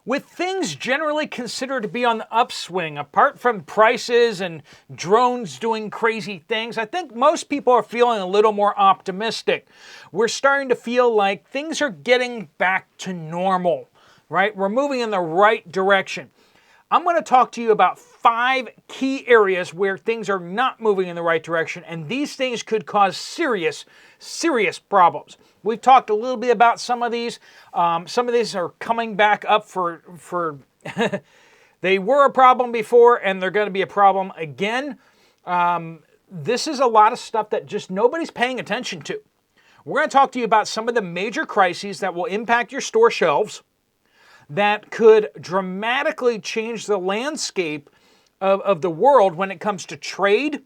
With things generally considered to be on the upswing, apart from prices and drones doing crazy things, I think most people are feeling a little more optimistic. We're starting to feel like things are getting back to normal, right? We're moving in the right direction. I'm going to talk to you about 5 key areas where things are not moving in the right direction, and these things could cause serious problems. We've talked a little bit about some of these. Some of these are coming back up for they were a problem before, and they're going to be a problem again. This is a lot of stuff that just nobody's paying attention to. We're going to talk to you about some of the major crises that will impact your store shelves, that could dramatically change the landscape of the world when it comes to trade.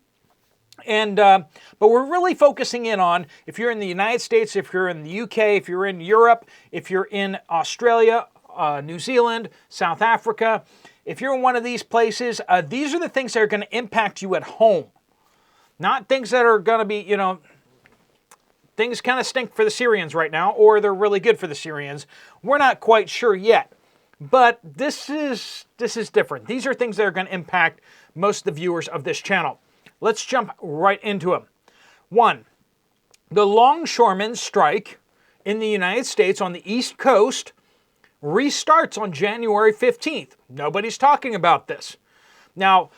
And but we're really focusing in on, if you're in the United States, if you're in the UK, if you're in Europe, if you're in Australia, New Zealand, South Africa, if you're in one of these places, these are the things that are going to impact you at home. Not things that are going to be, things kind of stink for the Syrians right now, or they're really good for the Syrians. We're not quite sure yet, but this is different. These are things that are going to impact most of the viewers of this channel. Let's jump right into them. 1, the longshoremen strike in the United States on the East Coast restarts on January 15th. Nobody's talking about this. Now,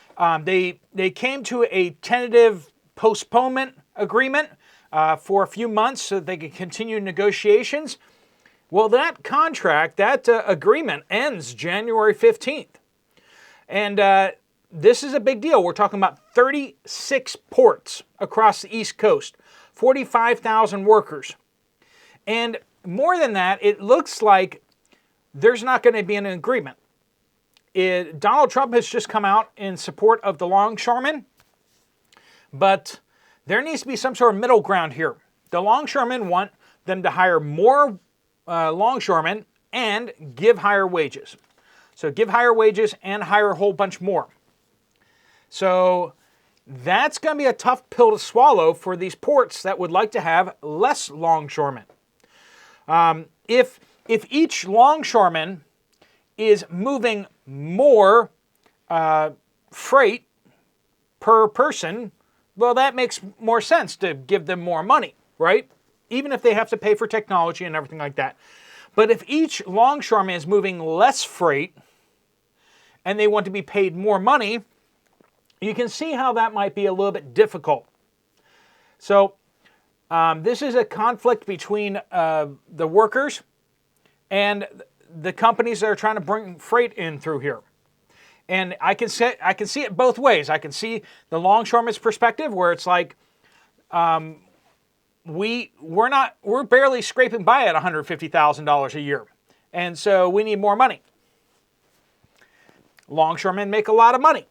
they came to a tentative postponement agreement for a few months so that they could continue negotiations. Well, that contract, that agreement ends January 15th. And this is a big deal. We're talking about 36 ports across the East Coast, 45,000 workers. And more than that, it looks like there's not going to be an agreement. Donald Trump has just come out in support of the longshoremen, but there needs to be some sort of middle ground here. The longshoremen want them to hire more longshoremen and give higher wages. So give higher wages and hire a whole bunch more. So that's going to be a tough pill to swallow for these ports that would like to have less longshoremen. If each longshoreman is moving more freight per person, well, that makes more sense to give them more money, right? Even if they have to pay for technology and everything like that. But if each longshoreman is moving less freight and they want to be paid more money, you can see how that might be a little bit difficult. So this is a conflict between the workers and the companies that are trying to bring freight in through here. And I can see it both ways. I can see the longshoreman's perspective, where it's like we're barely scraping by at $150,000 a year, and so we need more money. Longshoremen make a lot of money,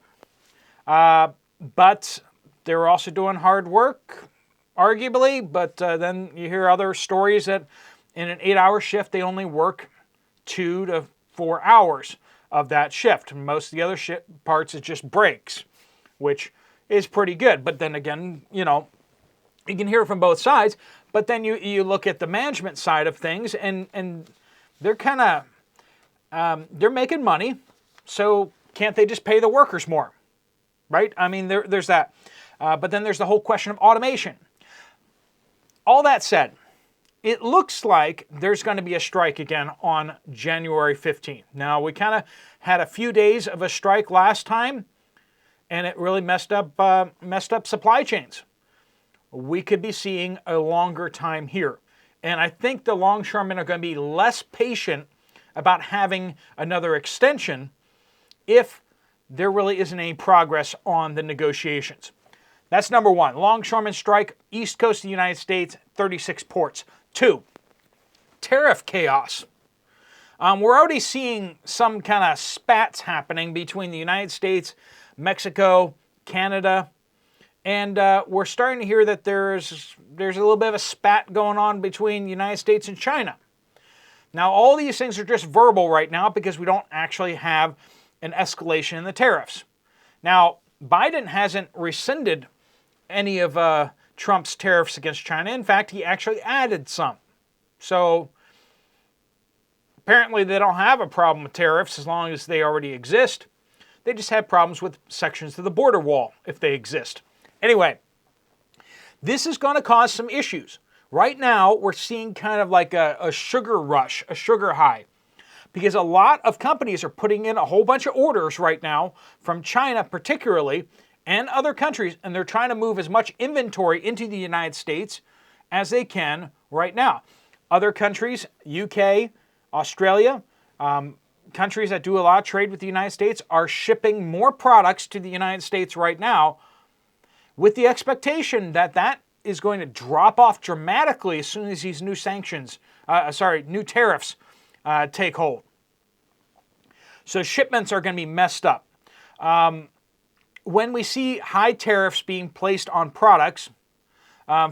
but they're also doing hard work, arguably. But then you hear other stories that in an 8-hour shift they only work 2 to 4 hours of that shift. Most of the other parts is just breaks, which is pretty good. But then again, you can hear it from both sides. But then you look at the management side of things, and they're kind of they're making money, so can't they just pay the workers more, right? I mean, there's that. But then there's the whole question of automation. All that said, it looks like there's going to be a strike again on January 15th. Now, we kind of had a few days of a strike last time, and it really messed up supply chains. We could be seeing a longer time here. And I think the longshoremen are going to be less patient about having another extension if there really isn't any progress on the negotiations. That's number 1. Longshoremen strike, East Coast of the United States, 36 ports. 2, tariff chaos. We're already seeing some kind of spats happening between the United States, Mexico, Canada, and we're starting to hear that there's a little bit of a spat going on between the United States and China. Now, all these things are just verbal right now because we don't actually have an escalation in the tariffs. Now, Biden hasn't rescinded any of Trump's tariffs against China. In fact, he actually added some. So apparently they don't have a problem with tariffs as long as they already exist. They just have problems with sections of the border wall if they exist. Anyway, this is going to cause some issues. Right now, we're seeing kind of like a sugar rush, a sugar high, because a lot of companies are putting in a whole bunch of orders right now from China particularly and other countries, and they're trying to move as much inventory into the United States as they can right now. Other countries, UK, Australia, countries that do a lot of trade with the United States are shipping more products to the United States right now with the expectation that that is going to drop off dramatically as soon as these new new tariffs take hold. So shipments are going to be messed up. When we see high tariffs being placed on products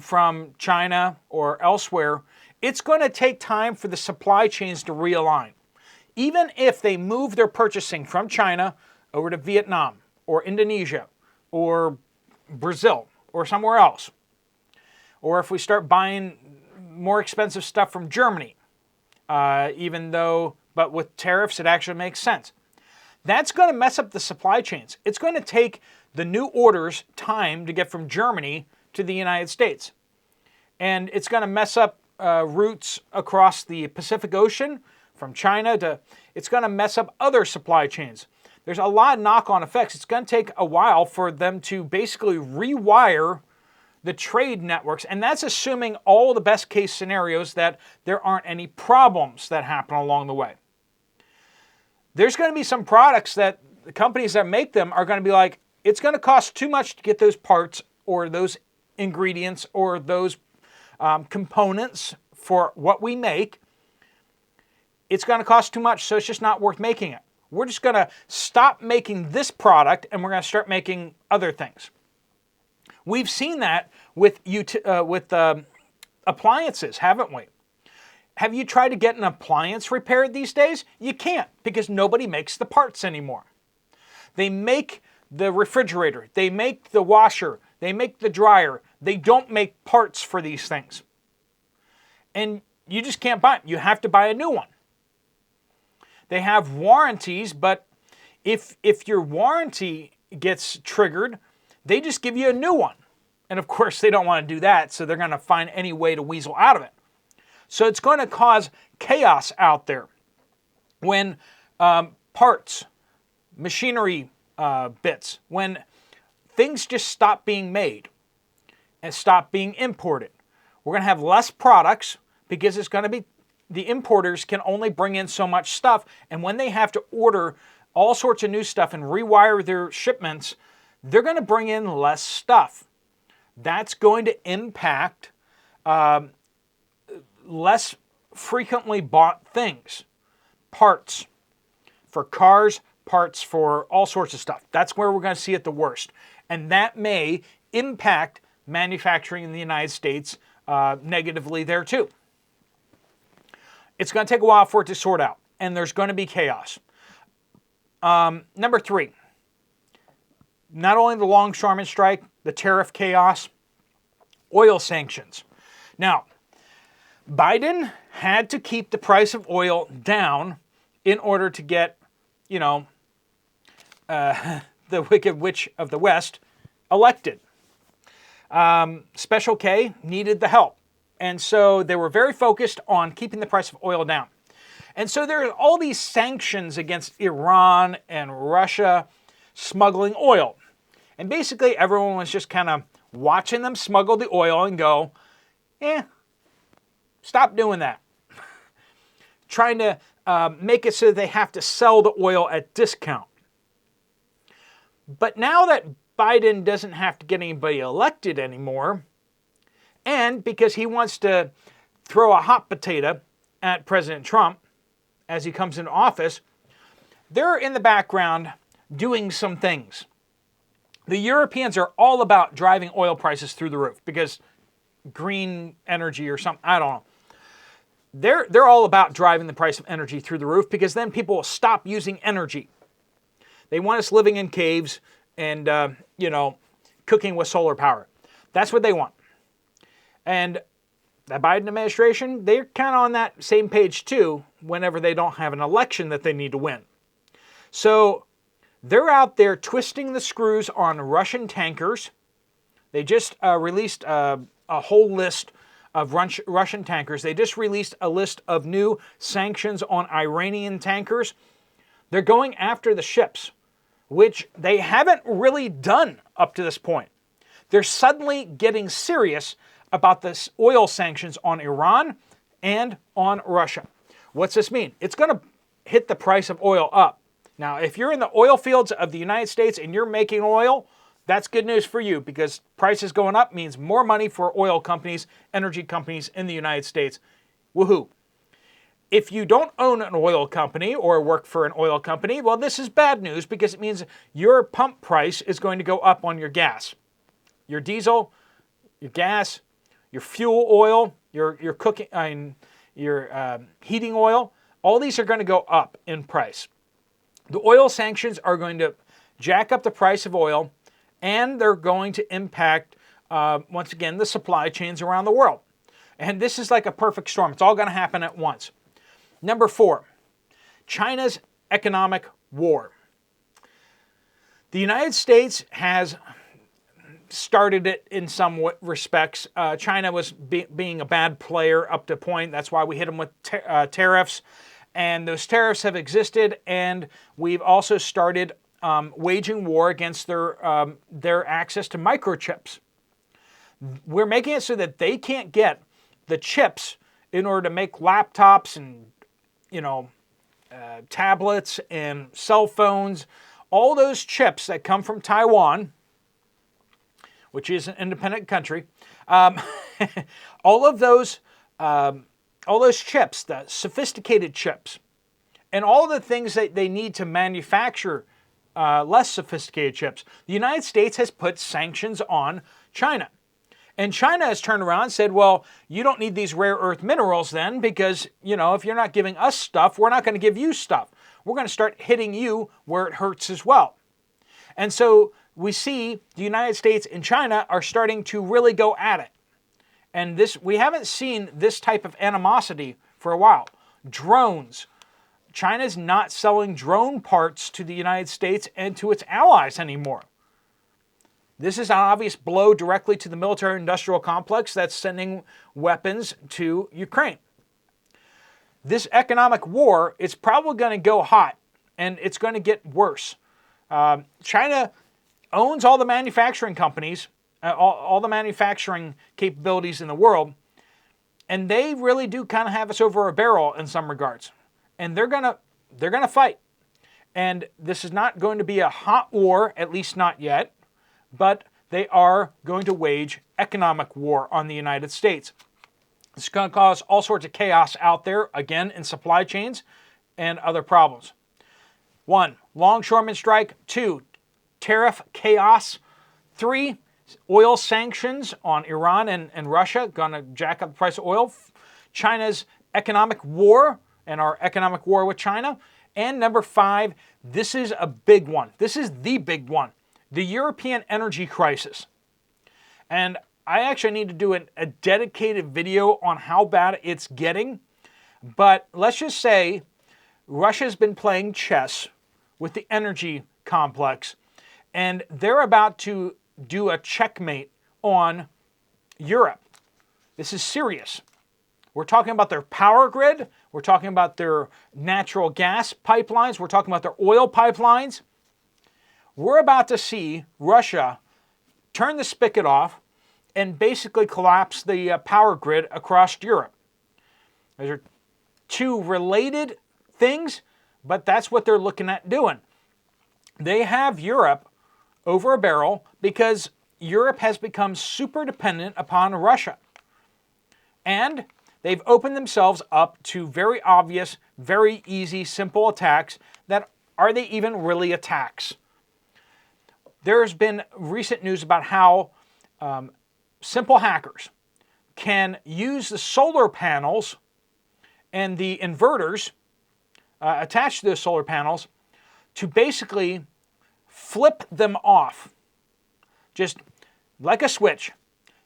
from China or elsewhere, it's going to take time for the supply chains to realign. Even if they move their purchasing from China over to Vietnam or Indonesia or Brazil or somewhere else, or if we start buying more expensive stuff from Germany, but with tariffs it actually makes sense. That's going to mess up the supply chains. It's going to take the new orders time to get from Germany to the United States. And it's going to mess up routes across the Pacific Ocean from China to, it's going to mess up other supply chains. There's a lot of knock-on effects. It's going to take a while for them to basically rewire the trade networks, and that's assuming all the best case scenarios that there aren't any problems that happen along the way. There's going to be some products that the companies that make them are going to be like, it's going to cost too much to get those parts or those ingredients or those components for what we make. It's going to cost too much, so it's just not worth making it. We're just going to stop making this product and we're going to start making other things. We've seen that with appliances, haven't we? Have you tried to get an appliance repaired these days? You can't, because nobody makes the parts anymore. They make the refrigerator, they make the washer, they make the dryer. They don't make parts for these things. And you just can't buy them. You have to buy a new one. They have warranties, but if your warranty gets triggered, they just give you a new one. And of course, they don't want to do that, so they're going to find any way to weasel out of it. So it's going to cause chaos out there when parts, machinery bits, when things just stop being made and stop being imported. We're going to have less products because it's going to be, the importers can only bring in so much stuff, and when they have to order all sorts of new stuff and rewire their shipments, they're going to bring in less stuff. That's going to impact less frequently bought things. Parts for cars, parts for all sorts of stuff. That's where we're going to see it the worst. And that may impact manufacturing in the United States negatively there too. It's going to take a while for it to sort out, and there's going to be chaos. Number 3, not only the longshoreman strike, the tariff chaos, oil sanctions. Now, Biden had to keep the price of oil down in order to get, the Wicked Witch of the West elected. Special K needed the help. And so they were very focused on keeping the price of oil down. And so there are all these sanctions against Iran and Russia smuggling oil. And basically everyone was just kind of watching them smuggle the oil and go, stop doing that. Trying to make it so that they have to sell the oil at discount. But now that Biden doesn't have to get anybody elected anymore, and because he wants to throw a hot potato at President Trump as he comes into office, they're in the background doing some things. The Europeans are all about driving oil prices through the roof because green energy or something, I don't know. They're all about driving the price of energy through the roof because then people will stop using energy. They want us living in caves and, cooking with solar power. That's what they want. And the Biden administration, they're kind of on that same page too whenever they don't have an election that they need to win. So they're out there twisting the screws on Russian tankers. They just released a whole list of Russian tankers. They just released a list of new sanctions on Iranian tankers. They're going after the ships, which they haven't really done up to this point. They're suddenly getting serious about the oil sanctions on Iran and on Russia. What's this mean? It's going to hit the price of oil up. Now, if you're in the oil fields of the United States and you're making oil, that's good news for you, because prices going up means more money for oil companies, energy companies in the United States. Woohoo. If you don't own an oil company or work for an oil company, well, this is bad news, because it means your pump price is going to go up on your gas. Your diesel, your gas, your fuel oil, your cooking, your heating oil, all these are going to go up in price. The oil sanctions are going to jack up the price of oil, and they're going to impact, once again, the supply chains around the world. And this is like a perfect storm. It's all going to happen at once. Number 4, China's economic war. The United States has started it in some respects. China was being a bad player up to a point. That's why we hit them with tariffs. And those tariffs have existed, and we've also started waging war against their access to microchips. We're making it so that they can't get the chips in order to make laptops and tablets and cell phones. All those chips that come from Taiwan, which is an independent country, all those chips, the sophisticated chips, and all the things that they need to manufacture less sophisticated chips, the United States has put sanctions on China. And China has turned around and said, well, you don't need these rare earth minerals then, because, if you're not giving us stuff, we're not going to give you stuff. We're going to start hitting you where it hurts as well. And so we see the United States and China are starting to really go at it. And we haven't seen this type of animosity for a while. Drones. China's not selling drone parts to the United States and to its allies anymore. This is an obvious blow directly to the military-industrial complex that's sending weapons to Ukraine. This economic war is probably going to go hot, and it's going to get worse. China owns all the manufacturing companies, all the manufacturing capabilities in the world, and they really do kind of have us over a barrel in some regards. And they're gonna fight. And this is not going to be a hot war, at least not yet, but they are going to wage economic war on the United States. It's going to cause all sorts of chaos out there, again, in supply chains and other problems. 1, longshoreman strike. 2, tariff chaos. 3, oil sanctions on Iran and Russia, going to jack up the price of oil. China's economic war and our economic war with China. And number 5, this is a big one. This is the big one. The European energy crisis. And I actually need to do a dedicated video on how bad it's getting. But let's just say Russia's been playing chess with the energy complex, and they're about to do a checkmate on Europe. This is serious. We're talking about their power grid. We're talking about their natural gas pipelines. We're talking about their oil pipelines. We're about to see Russia turn the spigot off and basically collapse the power grid across Europe. Those are two related things, but that's what they're looking at doing. They have Europe over a barrel because Europe has become super dependent upon Russia. And they've opened themselves up to very obvious, very easy, simple attacks that are they even really attacks? There's been recent news about how simple hackers can use the solar panels and the inverters attached to those solar panels to basically flip them off. Just like a switch.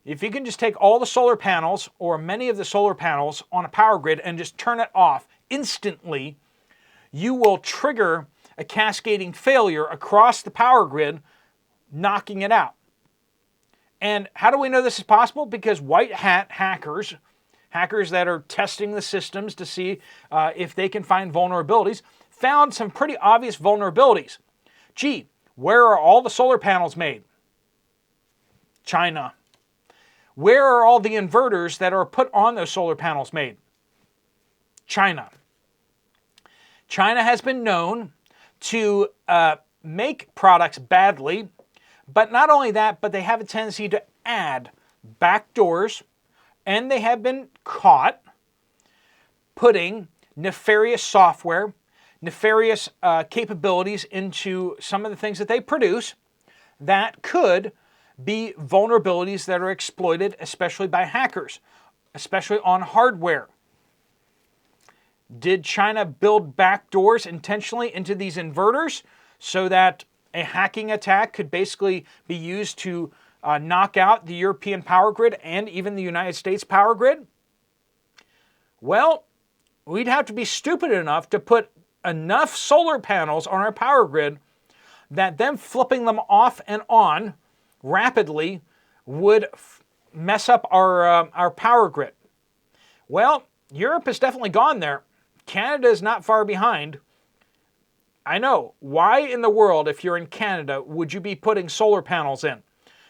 If you can just take all the solar panels or many of the solar panels on a power grid and just turn it off instantly, you will trigger a cascading failure across the power grid, knocking it out. And how do we know this is possible? Because white hat hackers that are testing the systems to see if they can find vulnerabilities, found some pretty obvious vulnerabilities. Gee, where are all the solar panels made? China. Where are all the inverters that are put on those solar panels made? China. China has been known to make products badly, but not only that, but they have a tendency to add backdoors, and they have been caught putting nefarious software, nefarious capabilities into some of the things that they produce that could be vulnerabilities that are exploited, especially by hackers, especially on hardware. Did China build backdoors intentionally into these inverters so that a hacking attack could basically be used to knock out the European power grid and even the United States power grid? Well, we'd have to be stupid enough to put enough solar panels on our power grid that them flipping them off and on rapidly would mess up our power grid. Well, Europe has definitely gone there. Canada is not far behind. I know. Why in the world, if you're in Canada, would you be putting solar panels in?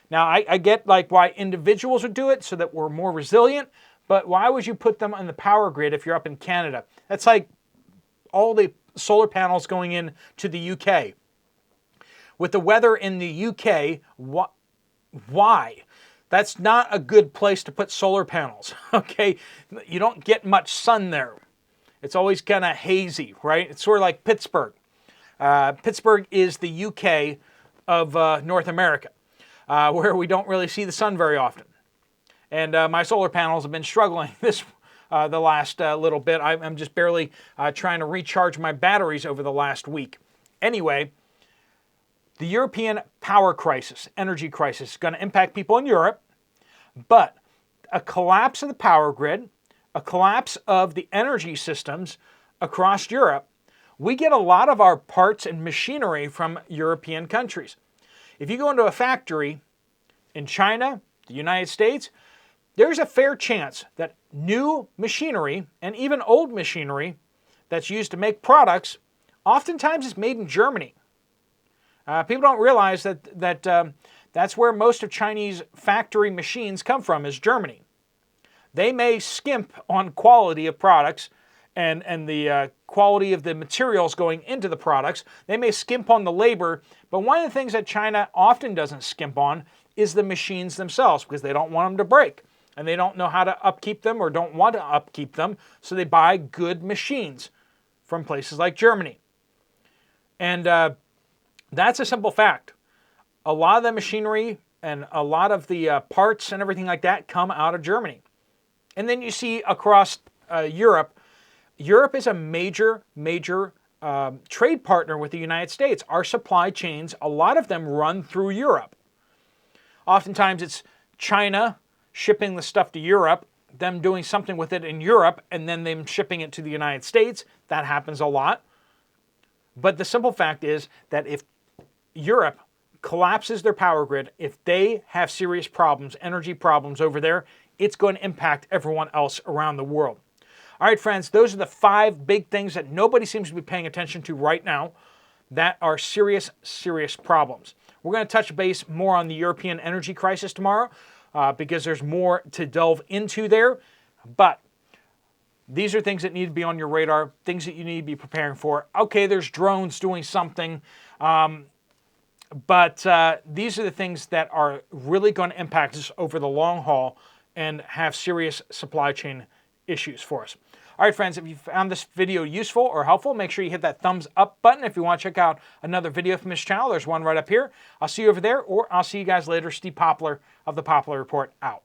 Now, I get like why individuals would do it so that we're more resilient, but why would you put them on the power grid if you're up in Canada? That's like all the solar panels going in to the UK. With the weather in the UK, why? That's not a good place to put solar panels, okay? You don't get much sun there. It's always kind of hazy, right? It's sort of like Pittsburgh. Pittsburgh is the UK of North America, where we don't really see the sun very often. And my solar panels have been struggling the last little bit. I'm just barely trying to recharge my batteries over the last week. Anyway, the European power crisis, energy crisis, is going to impact people in Europe, but a collapse of the power grid, a collapse of the energy systems across Europe, we get a lot of our parts and machinery from European countries. If you go into a factory in China, the United States, there's a fair chance that new machinery and even old machinery that's used to make products oftentimes is made in Germany. People don't realize that that's where most of Chinese factory machines come from, is Germany. They may skimp on quality of products and the quality of the materials going into the products. They may skimp on the labor, but one of the things that China often doesn't skimp on is the machines themselves, because they don't want them to break. And they don't know how to upkeep them or don't want to upkeep them, so they buy good machines from places like Germany. And that's a simple fact. A lot of the machinery and a lot of the parts and everything like that come out of Germany. And then you see across Europe, Europe is a major trade partner with the United States. Our supply chains, a lot of them run through Europe. Oftentimes it's China shipping the stuff to Europe, them doing something with it in Europe, and then them shipping it to the United States. That happens a lot. But the simple fact is that if Europe collapses their power grid, if they have serious problems, energy problems over there, it's going to impact everyone else around the world. All right, friends, those are the 5 big things that nobody seems to be paying attention to right now that are serious problems. We're going to touch base more on the European energy crisis tomorrow because there's more to delve into there. But these are things that need to be on your radar, things that you need to be preparing for. Okay, there's drones doing something, but these are the things that are really going to impact us over the long haul and have serious supply chain issues for us. All right, friends, if you found this video useful or helpful, make sure you hit that thumbs up button. If you want to check out another video from this channel, there's one right up here. I'll see you over there, or I'll see you guys later. Steve Poplar of The Poplar Report out.